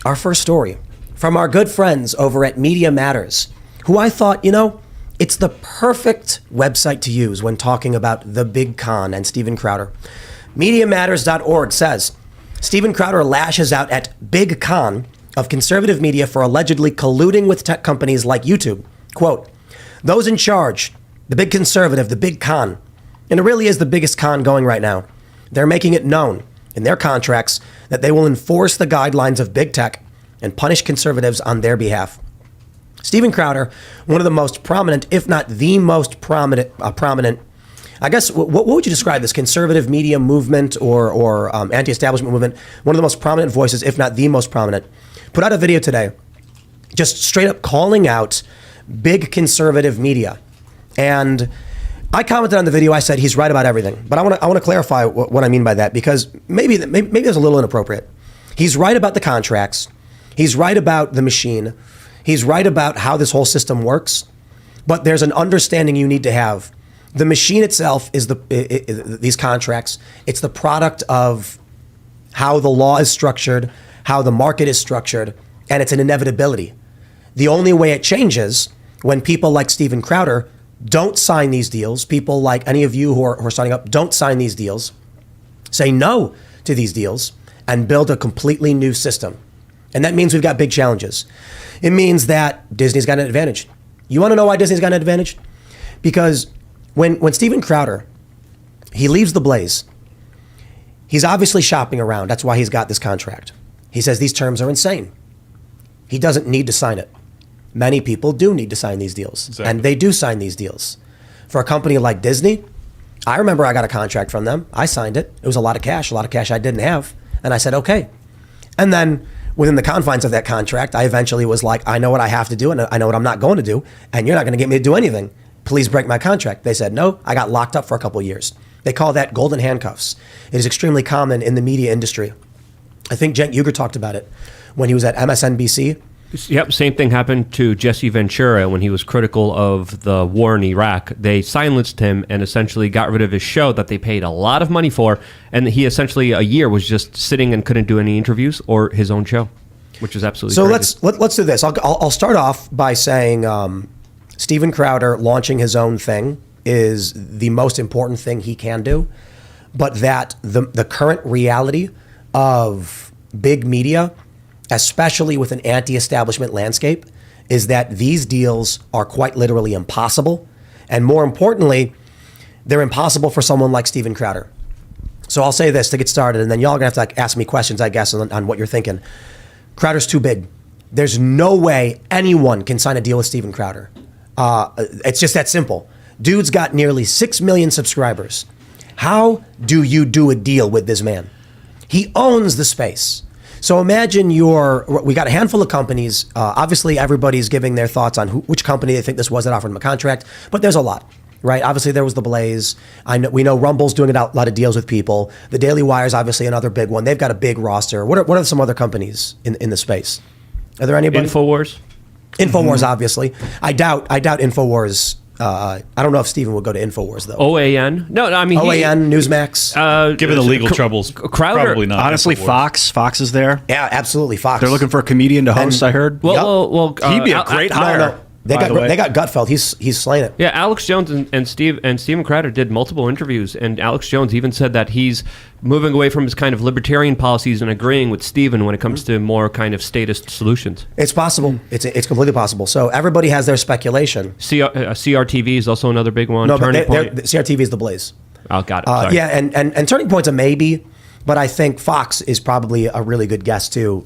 our first story from our good friends over at Media Matters, who I thought, it's the perfect website to use when talking about the big con and Steven Crowder. MediaMatters.org says, Steven Crowder lashes out at big con of conservative media for allegedly colluding with tech companies like YouTube. Quote, those in charge, the big conservative, the big con, and it really is the biggest con going right now. They're making it known in their contracts that they will enforce the guidelines of big tech and punish conservatives on their behalf. Steven Crowder, one of the most prominent, if not the most prominent, I guess, what would you describe this conservative media movement or anti-establishment movement? One of the most prominent voices, if not the most prominent, put out a video today, just straight up calling out big conservative media. And I commented on the video. I said he's right about everything, but I want to clarify what I mean by that, because maybe it's a little inappropriate. He's right about the contracts. He's right about the machine. He's right about how this whole system works. But there's an understanding you need to have. The machine itself is these contracts. It's the product of how the law is structured, how the market is structured, and it's an inevitability. The only way it changes when people like Steven Crowder don't sign these deals, people like any of you who are signing up, don't sign these deals, say no to these deals, and build a completely new system. And that means we've got big challenges. It means that Disney's got an advantage. You want to know why Disney's got an advantage? Because when Steven Crowder, he leaves the Blaze, he's obviously shopping around. That's why he's got this contract. He says these terms are insane. He doesn't need to sign it. Many people do need to sign these deals. Exactly. And they do sign these deals. For a company like Disney, I remember I got a contract from them. I signed it. It was a lot of cash I didn't have. And I said, okay. And then within the confines of that contract, I eventually was like, I know what I have to do and I know what I'm not going to do. And you're not going to get me to do anything. Please break my contract. They said, no, I got locked up for a couple of years. They call that golden handcuffs. It is extremely common in the media industry. I think Cenk Uygur talked about it when he was at MSNBC. Yep, same thing happened to Jesse Ventura when he was critical of the war in Iraq. They silenced him and essentially got rid of his show that they paid a lot of money for, and he essentially a year was just sitting and couldn't do any interviews or his own show, which is absolutely crazy. So let's do this. I'll start off by saying Steven Crowder launching his own thing is the most important thing he can do, but that the current reality of big media, especially with an anti-establishment landscape, is that these deals are quite literally impossible. And more importantly, they're impossible for someone like Steven Crowder. So I'll say this to get started, and then y'all are gonna have to ask me questions, I guess, on what you're thinking. Crowder's too big. There's no way anyone can sign a deal with Steven Crowder. It's just that simple. Dude's got nearly 6 million subscribers. How do you do a deal with this man? He owns the space. So imagine we got a handful of companies. Obviously, everybody's giving their thoughts on which company they think this was that offered him a contract, but there's a lot, right? Obviously, there was the Blaze. We know Rumble's doing a lot of deals with people. The Daily Wire is obviously another big one. They've got a big roster. What are some other companies in the space? Are there anybody? InfoWars, obviously. I doubt InfoWars. I don't know if Steven would go to InfoWars, though. OAN? No, I mean... OAN, Newsmax? Given the legal troubles, Crowder, probably not. Honestly, Fox is there. Yeah, absolutely, Fox. They're looking for a comedian to host, I heard. Well, he'd be a great hire. No. They got Gutfeld. He's slaying it. Yeah, Alex Jones and Steven Crowder did multiple interviews, and Alex Jones even said that he's moving away from his kind of libertarian policies and agreeing with Steven when it comes to more kind of statist solutions. It's possible. It's completely possible. So everybody has their speculation. CRTV is also another big one. No, but CRTV is the Blaze. Oh, got it. Sorry. Yeah, and Turning Point's a maybe, but I think Fox is probably a really good guess too.